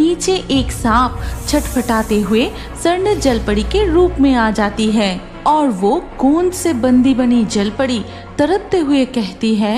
नीचे एक सांप छटपटाते हुए स्वर्ण जलपरी के रूप में आ जाती है और वो गोंद से बंदी बनी जलपरी तड़पते हुए कहती है,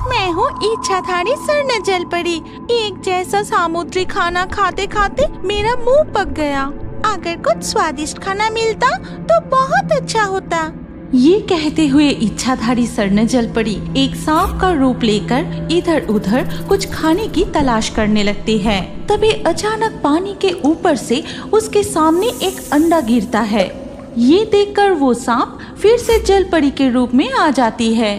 मैं हूँ इच्छाधारी स्वर्ण जलपरी। एक जैसा सामुद्रिक खाना खाते खाते मेरा मुंह पक गया। अगर कुछ स्वादिष्ट खाना मिलता तो बहुत अच्छा होता। ये कहते हुए इच्छाधारी स्वर्ण जलपरी एक सांप का रूप लेकर इधर उधर कुछ खाने की तलाश करने लगती है। तभी अचानक पानी के ऊपर से उसके सामने एक अंडा गिरता है। ये देखकर वो सांप फिर से जलपरी के रूप में आ जाती है।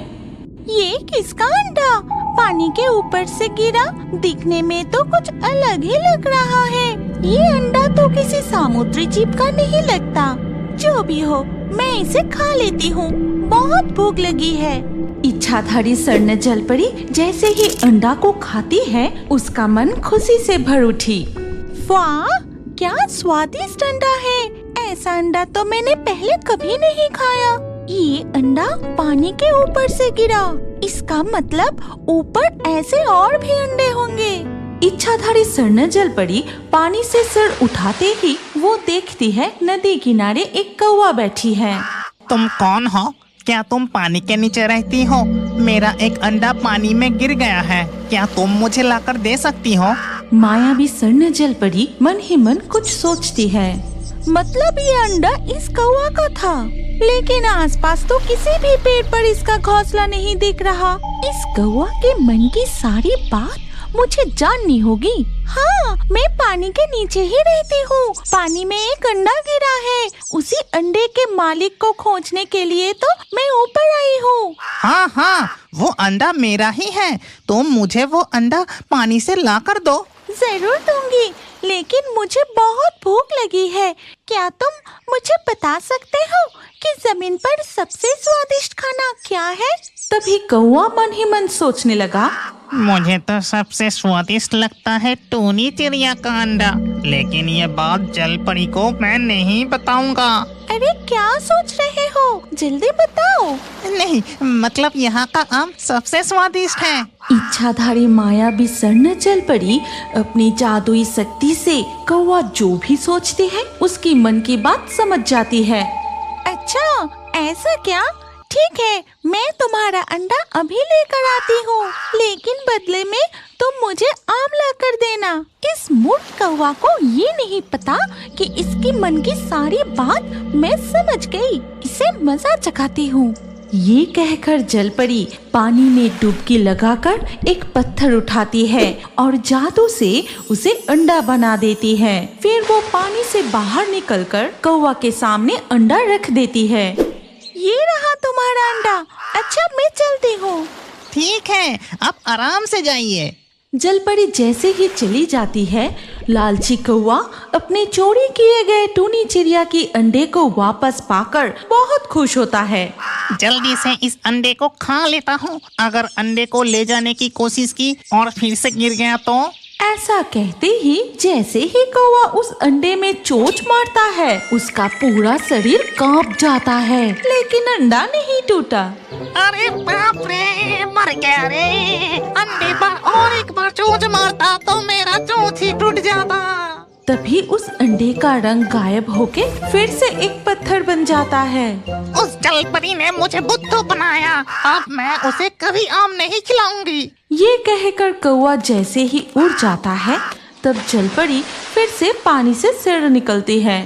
ये किसका अंडा पानी के ऊपर से गिरा? दिखने में तो कुछ अलग ही लग रहा है। ये अंडा तो किसी समुद्री जीव का नहीं लगता। जो भी हो, मैं इसे खा लेती हूँ। बहुत भूख लगी है। इच्छाधारी स्वर्ण जलपरी जैसे ही अंडा को खाती है, उसका मन खुशी से भर उठी। वाह, क्या स्वादिष्ट अंडा है। ऐसा अंडा तो मैंने पहले कभी नहीं खाया। ये अंडा पानी के ऊपर से गिरा। इसका मतलब ऊपर ऐसे और भी अंडे होंगे। इच्छाधारी स्वर्ण जलपरी पानी से सिर उठाते ही वो देखती है नदी किनारे एक कौवा बैठी है। तुम कौन हो? क्या तुम पानी के नीचे रहती हो? मेरा एक अंडा पानी में गिर गया है। क्या तुम मुझे लाकर दे सकती हो? मायावी स्वर्ण जलपरी मन ही मन कुछ सोचती है। मतलब ये अंडा इस कौवा का था, लेकिन आसपास तो किसी भी पेड़ पर इसका घोंसला नहीं दिख रहा। इस कौवा के मन की सारी बात मुझे जाननी होगी। हाँ, मैं पानी के नीचे ही रहती हूँ। पानी में एक अंडा गिरा है। उसी अंडे के मालिक को खोजने के लिए तो मैं ऊपर आई हूँ। हाँ हाँ, वो अंडा मेरा ही है। तुम मुझे वो अंडा पानी से ला कर दो। जरूर दूंगी, लेकिन मुझे बहुत भूख लगी है। क्या तुम मुझे बता सकते हो कि जमीन पर सबसे स्वादिष्ट खाना क्या है? तभी कौवा मन ही मन सोचने लगा। मुझे तो सबसे स्वादिष्ट लगता है टूनी चिड़िया का अंडा, लेकिन ये बात जलपरी को मैं नहीं बताऊंगा। अरे क्या सोच रहे हो? जल्दी बताओ। नहीं, मतलब यहाँ का आम सबसे स्वादिष्ट है। इच्छाधारी मायावी स्वर्ण जलपरी अपनी जादुई शक्ति से कौवा जो भी सोचती है उसकी मन की बात समझ जाती है। अच्छा, ऐसा क्या? ठीक है, मैं तुम्हारा अंडा अभी लेकर आती हूँ, लेकिन बदले में तुम मुझे आम ला कर देना। इस मूर्ख कौवा को ये नहीं पता कि इसकी मन की सारी बात मैं समझ गई। इसे मजा चखाती हूँ। ये कहकर जलपरी पानी में डुबकी लगाकर एक पत्थर उठाती है और जादू से उसे अंडा बना देती है। फिर वो पानी से बाहर निकलकर कौवा के सामने अंडा रख देती है। ये रहा तुम्हारा अंडा। अच्छा, मैं चलती हूँ। ठीक है, अब आराम से जाइए। जलपरी जैसे ही चली जाती है, लालची कौवा अपने चोरी किए गए टूनी चिड़िया की अंडे को वापस पाकर बहुत खुश होता है। जल्दी से इस अंडे को खा लेता हूँ। अगर अंडे को ले जाने की कोशिश की और फिर से गिर गया तो? ऐसा कहते ही जैसे ही कौवा उस अंडे में चोंच मारता है, उसका पूरा शरीर कांप जाता है, लेकिन अंडा नहीं टूटा। अरे बाप रे, मर गया रे। अंडे पर और एक बार चोंच मारता तो मेरा चोंच ही टूट जाता। तभी उस अंडे का रंग गायब होके फिर से एक पत्थर बन जाता है। उस जलपरी ने मुझे बुद्धू बनाया। अब मैं उसे कभी आम नहीं खिलाऊंगी। ये कहकर कौवा जैसे ही उड़ जाता है, तब जलपरी फिर से पानी से सिर निकलती है।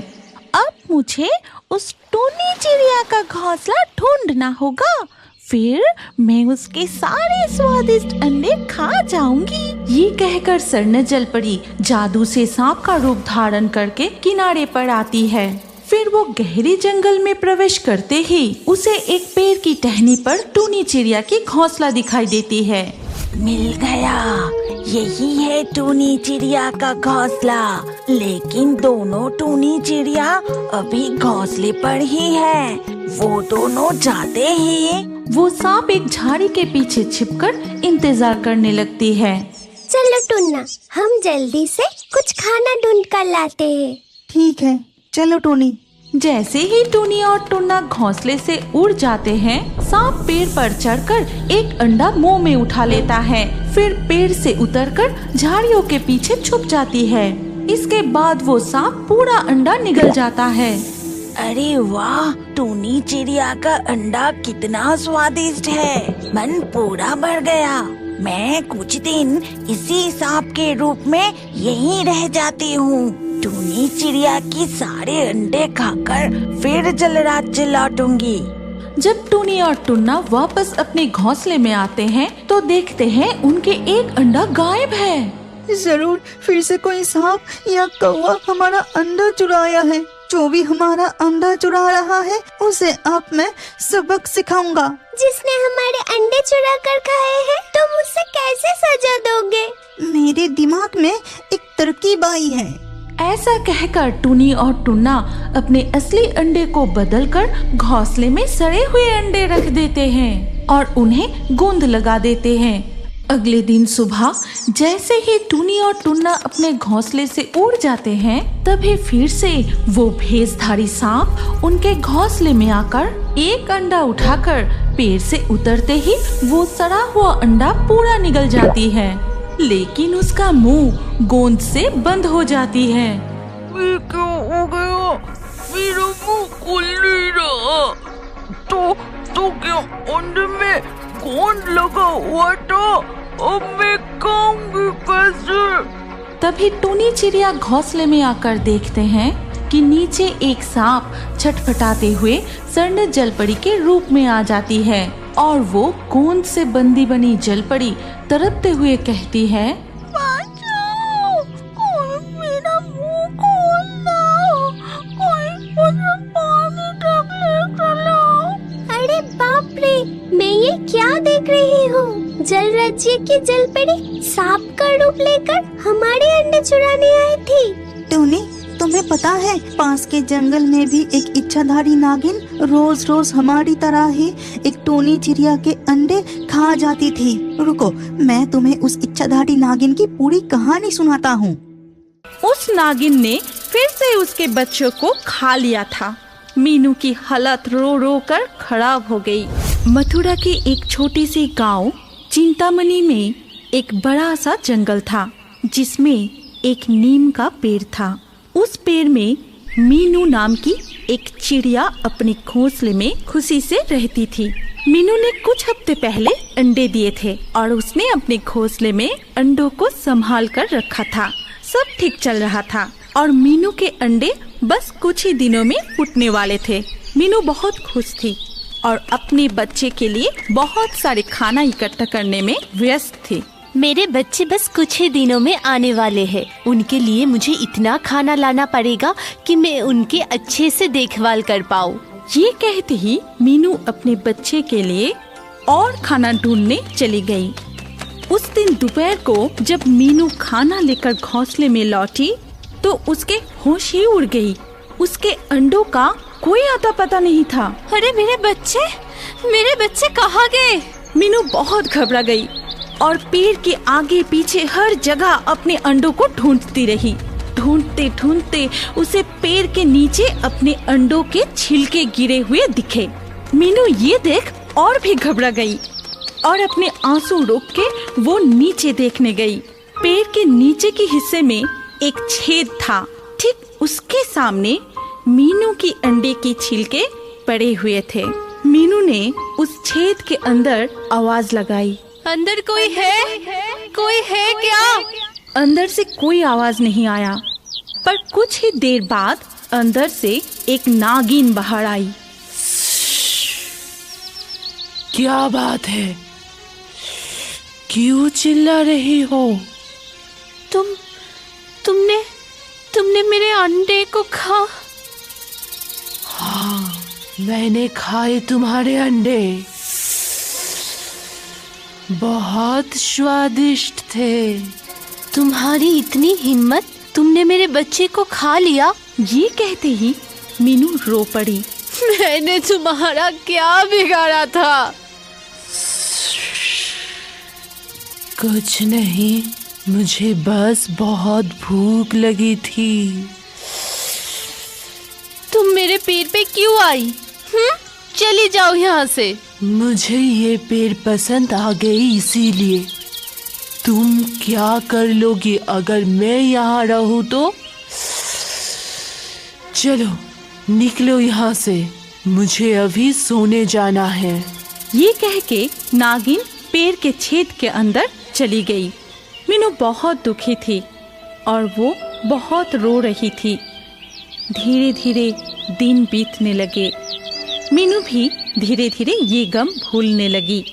अब मुझे उस टूनी चिड़िया का घोंसला ढूंढना होगा, फिर मैं उसके सारे स्वादिष्ट अंडे खा जाऊंगी। ये कहकर स्वर्ण जलपरी जादू से सांप का रूप धारण करके किनारे पर आती है। फिर वो गहरे जंगल में प्रवेश करते ही उसे एक पेड़ की टहनी पर टूनी चिड़िया की घोंसला दिखाई देती है। मिल गया, यही है टूनी चिड़िया का घोंसला। लेकिन दोनों टूनी चिड़िया अभी घोंसले पर ही है। वो दोनों जाते ही वो सांप एक झाड़ी के पीछे छिपकर इंतजार करने लगती है। चलो टुन्ना, हम जल्दी से कुछ खाना ढूंढ कर लाते हैं। ठीक है, चलो टोनी। जैसे ही टूनी और टुन्ना घोंसले से उड़ जाते हैं, सांप पेड़ पर चढ़कर एक अंडा मुंह में उठा लेता है। फिर पेड़ से उतरकर झाड़ियों के पीछे छुप जाती है। इसके बाद वो सांप पूरा अंडा निगल जाता है। अरे वाह, टूनी चिड़िया का अंडा कितना स्वादिष्ट है, मन पूरा भर गया। मैं कुछ दिन इसी सांप के रूप में यहीं रह जाती हूँ। टूनी चिड़िया की सारे अंडे खाकर फिर जल राज्य लौटूंगी। जब टूनी और टुन्ना वापस अपने घोंसले में आते हैं तो देखते हैं उनके एक अंडा गायब है। जरूर फिर से कोई सांप या कौवा हमारा अंडा चुराया है। जो भी हमारा अंडा चुरा रहा है उसे अब मैं सबक सिखाऊंगा। जिसने हमारे अंडे चुरा कर खाए हैं तुम उससे कैसे सजा दोगे? मेरे दिमाग में एक तरकीब आई है। ऐसा कहकर टूनी और टुन्ना अपने असली अंडे को बदलकर घोंसले में सड़े हुए अंडे रख देते हैं और उन्हें गोंद लगा देते हैं। अगले दिन सुबह जैसे ही टूनी और टुन्ना अपने घोंसले से उड़ जाते हैं तभी फिर से वो भेषधारी सांप उनके घोंसले में आकर एक अंडा उठाकर पेड़ से उतरते ही वो सड़ा हुआ अंडा पूरा निगल जाती है, लेकिन उसका मुंह गोंद से बंद हो जाती है। ये क्या हो गया? मेरा मुंह खुल नहीं रहा। तो क्या अंडे में गोंद लगा हुआ था? अब मैं खाऊंगी कैसे? तभी टूनी चिड़िया घोंसले में आकर देखते हैं कि नीचे एक सांप छटपटाते हुए स्वर्ण जलपरी के रूप में आ जाती है और वो गोंद से बंदी बनी जलपरी तड़पते हुए कहती है, बचाओ, कोई मेरा मुंह खोल दो, कोई मुझे पानी तक ले चलो। अरे बाप रे, मैं ये क्या देख रही हूँ? जल राज्य की जलपरी सांप का रूप लेकर हमारे अंडे चुराने आई थी। टूनी, तुम्हें पता है पास के जंगल में भी एक इच्छाधारी नागिन रोज रोज हमारी तरह ही एक टूनी चिड़िया के अंडे खा जाती थी। रुको, मैं तुम्हें उस इच्छाधारी नागिन की पूरी कहानी सुनाता हूँ। उस नागिन ने फिर से उसके बच्चों को खा लिया था। मीनू की हालत रो रो कर खराब हो गई। मथुरा की एक छोटी सी गांव चिंतामणि में एक बड़ा सा जंगल था जिसमें एक नीम का पेड़ था। उस पेड़ में मीनू नाम की एक चिड़िया अपने घोंसले में खुशी से रहती थी। मीनू ने कुछ हफ्ते पहले अंडे दिए थे और उसने अपने घोंसले में अंडों को संभाल कर रखा था। सब ठीक चल रहा था और मीनू के अंडे बस कुछ ही दिनों में फूटने वाले थे। मीनू बहुत खुश थी और अपने बच्चे के लिए बहुत सारे खाना इकट्ठा करने में व्यस्त थी। मेरे बच्चे बस कुछ ही दिनों में आने वाले हैं। उनके लिए मुझे इतना खाना लाना पड़ेगा कि मैं उनकी अच्छे से देखभाल कर पाऊँ। ये कहते ही मीनू अपने बच्चे के लिए और खाना ढूंढने चली गई। उस दिन दोपहर को जब मीनू खाना लेकर घोंसले में लौटी तो उसके होश ही उड़ गई। उसके अंडों का कोई आता पता नहीं था। अरे मेरे बच्चे कहाँ गए? मीनू बहुत घबरा गई और पेड़ के आगे पीछे हर जगह अपने अंडों को ढूंढती रही। ढूंढते ढूंढते उसे पेड़ के नीचे अपने अंडों के छिलके गिरे हुए दिखे। मीनू ये देख और भी घबरा गई और अपने आंसू रोक के वो नीचे देखने गई। पेड़ के नीचे के हिस्से में एक छेद था। ठीक उसके सामने मीनू की अंडे के छिलके पड़े हुए थे। मीनू ने उस छेद के अंदर आवाज लगाई, अंदर कोई है? कोई है क्या? अंदर से कोई आवाज नहीं आया, पर कुछ ही देर बाद अंदर से एक नागिन बाहर आई। क्या बात है? क्यों चिल्ला रही हो? तुमने मेरे अंडे को खा? हाँ, मैंने खाए तुम्हारे अंडे। बहुत स्वादिष्ट थे। तुम्हारी इतनी हिम्मत, तुमने मेरे बच्चे को खा लिया? ये कहते ही मीनू रो पड़ी। मैंने तुम्हारा क्या बिगाड़ा था? कुछ नहीं, मुझे बस बहुत भूख लगी थी। तुम मेरे पेड़ पे क्यों आई? चली जाओ यहाँ से। मुझे ये पेड़ पसंद आ गई इसीलिए। तुम क्या कर लोगी अगर मैं यहाँ रहूँ तो? चलो निकलो यहाँ से, मुझे अभी सोने जाना है। ये कह के नागिन पेड़ के छेद के अंदर चली गई। मीनू बहुत दुखी थी और वो बहुत रो रही थी। धीरे धीरे दिन बीतने लगे। मीनू भी धीरे धीरे ये गम भूलने लगी।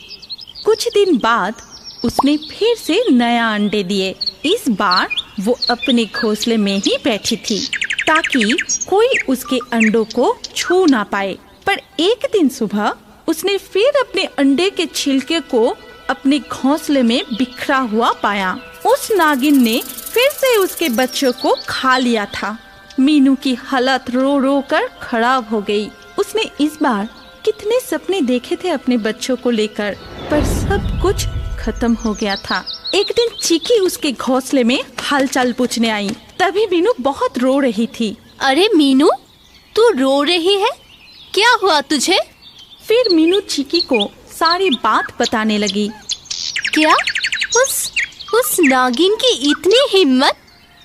कुछ दिन बाद उसने फिर से नया अंडे दिए। इस बार वो अपने घोंसले में ही बैठी थी ताकि कोई उसके अंडों को छू ना पाए। पर एक दिन सुबह उसने फिर अपने अंडे के छिलके को अपने घोंसले में बिखरा हुआ पाया। उस नागिन ने फिर से उसके बच्चों को खा लिया था। मीनू की हालत रो रो कर खराब हो गई। उसने इस बार कितने सपने देखे थे अपने बच्चों को लेकर, पर सब कुछ खत्म हो गया था। एक दिन चीकी उसके घोंसले में हालचाल पूछने आई। तभी मीनू बहुत रो रही थी। अरे मीनू, तू रो रही है? क्या हुआ तुझे? फिर मीनू चीकी को सारी बात बताने लगी। क्या? उस नागिन की इतनी हिम्मत!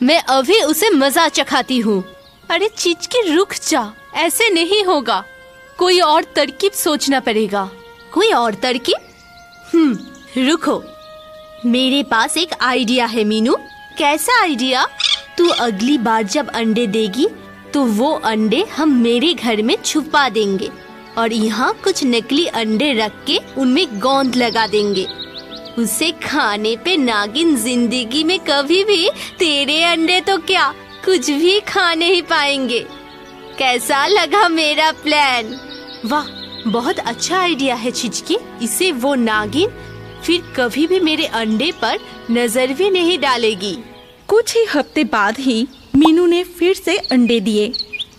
मैं अभी उसे मजा चखाती हूँ। अरे चिचकी रुक जा, ऐसे नहीं होगा। कोई और तरकीब सोचना पड़ेगा। कोई और तरकीब? रुको, मेरे पास एक आइडिया है मीनू। कैसा आइडिया? तू अगली बार जब अंडे देगी तो वो अंडे हम मेरे घर में छुपा देंगे और यहाँ कुछ नकली अंडे रख के उनमें गोंद लगा देंगे। उसे खाने पे नागिन जिंदगी में कभी भी तेरे अंडे तो क्या, कुछ भी खा नहीं पाएंगे। कैसा लगा मेरा प्लान? वाह, बहुत अच्छा आइडिया है चिचकी। इसे वो नागिन फिर कभी भी मेरे अंडे पर नजर भी नहीं डालेगी। कुछ ही हफ्ते बाद ही मीनू ने फिर से अंडे दिए।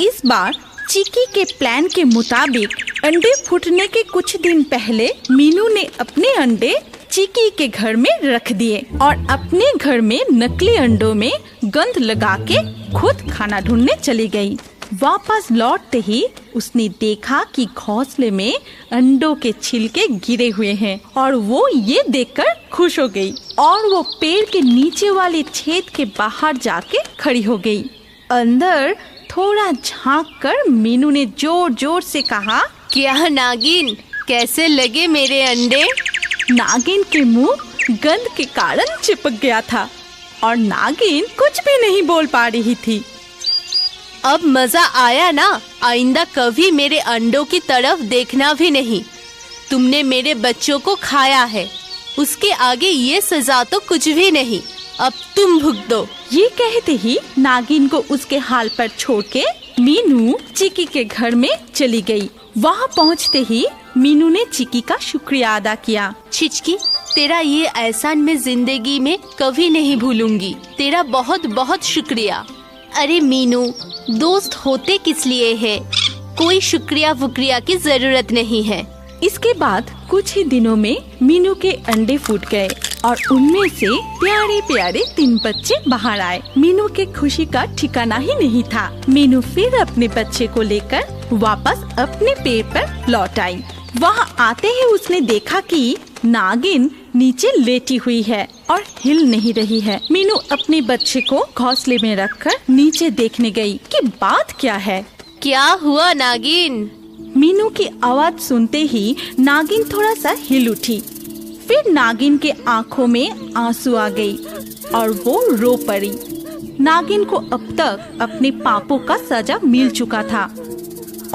इस बार चीकी के प्लान के मुताबिक अंडे फूटने के कुछ दिन पहले मीनू ने अपने अंडे चीकी के घर में रख दिए और अपने घर में नकली अंडों में गंध लगा के खुद खाना ढूंढने चली गई। वापस लौटते ही उसने देखा कि घोंसले में अंडों के छिलके गिरे हुए हैं और वो ये देखकर खुश हो गई और वो पेड़ के नीचे वाले छेद के बाहर जाके खड़ी हो गई। अंदर थोड़ा झांक कर मीनू ने जोर जोर से कहा, क्या नागिन, कैसे लगे मेरे अंडे? नागिन के मुंह गंध के कारण चिपक गया था और नागिन कुछ भी नहीं बोल पा रही थी। अब मजा आया ना? आइंदा कभी मेरे अंडों की तरफ देखना भी नहीं। तुमने मेरे बच्चों को खाया है, उसके आगे ये सजा तो कुछ भी नहीं। अब तुम भुगतो। ये कहते ही नागिन को उसके हाल पर छोड़ के मीनू चिकी के घर में चली गई। वहाँ पहुँचते ही मीनू ने चिकी का शुक्रिया अदा किया। चिचकी, तेरा ये एहसान मैं जिंदगी में कभी नहीं भूलूंगी। तेरा बहुत बहुत शुक्रिया। अरे मीनू, दोस्त होते किस लिए है? कोई शुक्रिया वुक्रिया की जरूरत नहीं है। इसके बाद कुछ ही दिनों में मीनू के अंडे फूट गए और उनमें से प्यारे प्यारे 3 बच्चे बाहर आए। मीनू के खुशी का ठिकाना ही नहीं था। मीनू फिर अपने बच्चे को लेकर वापस अपने पेड़ पर लौट आई। वहाँ आते ही उसने देखा कि नागिन नीचे लेटी हुई है और हिल नहीं रही है। मीनू अपने बच्चे को घोंसले में रखकर नीचे देखने गई कि बात क्या है। क्या हुआ नागिन? मीनू की आवाज सुनते ही नागिन थोड़ा सा हिल उठी। फिर नागिन के आंखों में आंसू आ गई और वो रो पड़ी। नागिन को अब तक अपने पापों का सजा मिल चुका था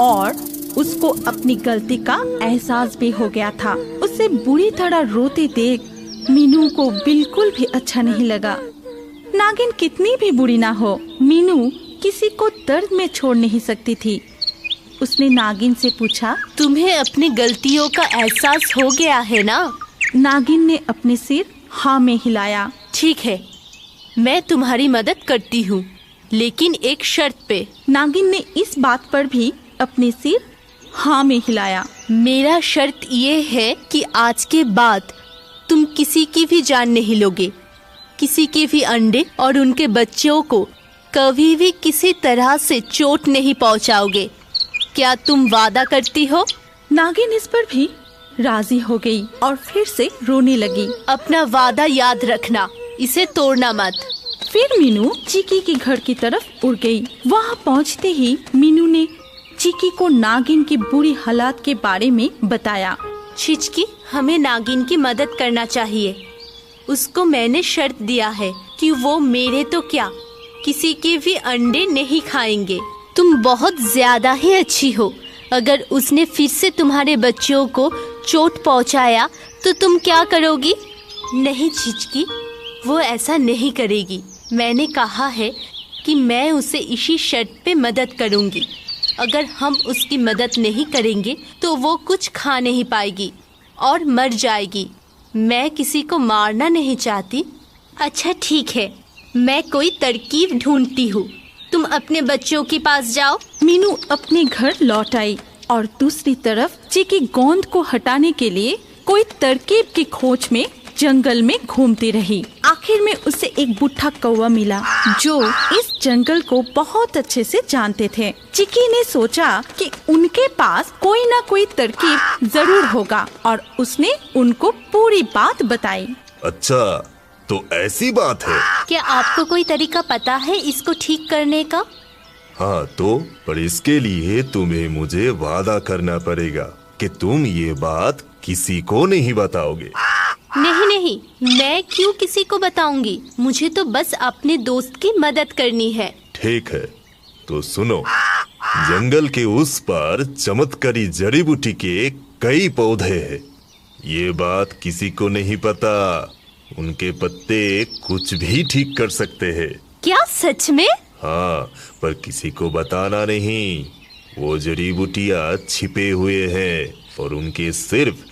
और उसको अपनी गलती का एहसास भी हो गया था। उसे बुरी तरह रोते देख मीनू को बिल्कुल भी अच्छा नहीं लगा। नागिन कितनी भी बुरी ना हो, मीनू किसी को दर्द में छोड़ नहीं सकती थी। उसने नागिन से पूछा, तुम्हें अपनी गलतियों का एहसास हो गया है ना? नागिन ने अपने सिर हाँ में हिलाया। ठीक है, मैं तुम्हारी मदद करती हूँ, लेकिन एक शर्त पे। नागिन ने इस बात पर भी अपने सिर हाँ में हिलाया। मेरा शर्त ये है कि आज के बाद तुम किसी की भी जान नहीं लोगे, किसी के भी अंडे और उनके बच्चों को कभी भी किसी तरह से चोट नहीं पहुँचाओगे। क्या तुम वादा करती हो? नागिन इस पर भी राजी हो गई और फिर से रोने लगी। अपना वादा याद रखना, इसे तोड़ना मत। फिर मीनू चिकी के घर की तरफ उड़ गई। वहाँ पहुँचते ही मीनू ने चिकी को नागिन की बुरी हालात के बारे में बताया। चिचकी, हमें नागिन की मदद करना चाहिए। उसको मैंने शर्त दिया है कि वो मेरे तो क्या, किसी के भी अंडे नहीं खाएंगे। तुम बहुत ज्यादा ही अच्छी हो। अगर उसने फिर से तुम्हारे बच्चों को चोट पहुंचाया तो तुम क्या करोगी? नहीं चिचकी, वो ऐसा नहीं करेगी। मैंने कहा है कि मैं उसे इसी शर्त पे मदद करूंगी। अगर हम उसकी मदद नहीं करेंगे तो वो कुछ खा नहीं पाएगी और मर जाएगी। मैं किसी को मारना नहीं चाहती। अच्छा ठीक है, मैं कोई तरकीब ढूंढती हूँ। तुम अपने बच्चों के पास जाओ। मीनू अपने घर लौट आई और दूसरी तरफ चिकी गोंद को हटाने के लिए कोई तरकीब की खोज में जंगल में घूमती रही। आखिर में उसे एक बूढ़ा कौवा मिला जो इस जंगल को बहुत अच्छे से जानते थे। चिकी ने सोचा कि उनके पास कोई ना कोई तरकीब जरूर होगा और उसने उनको पूरी बात बताई। अच्छा, तो ऐसी बात है। क्या आपको कोई तरीका पता है इसको ठीक करने का? हाँ तो, पर इसके लिए तुम्हें मुझे वादा करना पड़ेगा कि तुम ये बात किसी को नहीं बताओगे। नहीं, मैं क्यों किसी को बताऊंगी? मुझे तो बस अपने दोस्त की मदद करनी है। ठीक है, तो सुनो। जंगल के उस पार चमत्कारी जड़ी बूटी के कई पौधे हैं। ये बात किसी को नहीं पता। उनके पत्ते कुछ भी ठीक कर सकते हैं। क्या सच में? हाँ, पर किसी को बताना नहीं। वो जड़ी बूटियाँ छिपे हुए हैं और उनके सिर्फ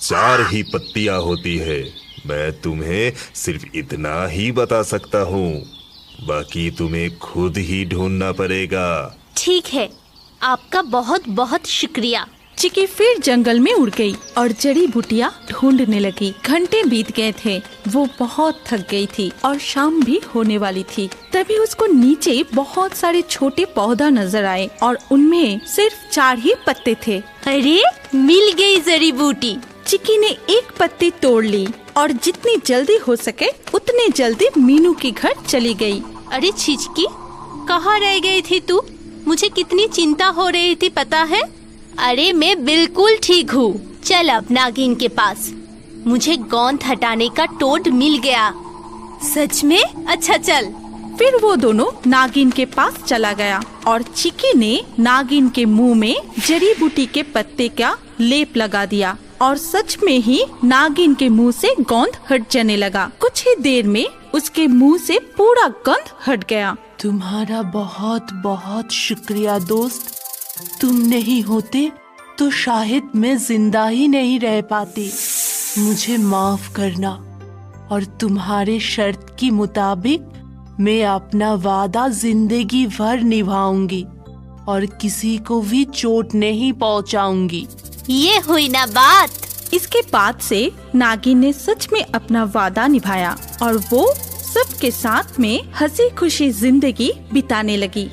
4 ही पत्तियां होती है। मैं तुम्हें सिर्फ इतना ही बता सकता हूँ, बाकी तुम्हें खुद ही ढूंढना पड़ेगा। ठीक है, आपका बहुत बहुत शुक्रिया। चिकी फिर जंगल में उड़ गई और जड़ी बूटियां ढूंढने लगी। घंटे बीत गए थे। वो बहुत थक गई थी और शाम भी होने वाली थी। तभी उसको नीचे बहुत सारे छोटे पौधा नजर आए और उनमें सिर्फ 4 ही पत्ते थे। अरे, मिल गई जड़ी बूटी। चिकी ने एक पत्ती तोड़ ली और जितनी जल्दी हो सके उतने जल्दी मीनू के घर चली गई। अरे चिचकी, कहाँ रह गई थी तू? मुझे कितनी चिंता हो रही थी पता है? अरे मैं बिल्कुल ठीक हूँ। चल अब नागिन के पास। मुझे गोंद हटाने का टोड मिल गया। सच में? अच्छा चल। फिर वो दोनों नागिन के पास चला गया और चिकी ने नागिन के मुंह में जड़ी बूटी के पत्ते का लेप लगा दिया और सच में ही नागिन के मुंह से गोंद हट जाने लगा। कुछ ही देर में उसके मुंह से पूरा गंध हट गया। तुम्हारा बहुत बहुत शुक्रिया दोस्त। तुम नहीं होते तो शायद मैं जिंदा ही नहीं रह पाती। मुझे माफ करना और तुम्हारे शर्त के मुताबिक मैं अपना वादा जिंदगी भर निभाऊंगी और किसी को भी चोट नहीं पहुंचाऊंगी। ये हुई ना बात। इसके बाद से नागिन ने सच में अपना वादा निभाया और वो सबके साथ में हंसी खुशी जिंदगी बिताने लगी।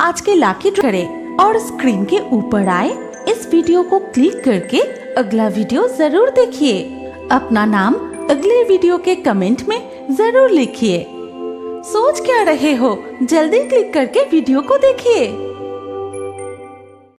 आज के लाकी करें और स्क्रीन के ऊपर आए इस वीडियो को क्लिक करके अगला वीडियो जरूर देखिए। अपना नाम अगले वीडियो के कमेंट में जरूर लिखिए। सोच क्या रहे हो, जल्दी क्लिक करके वीडियो को देखिए।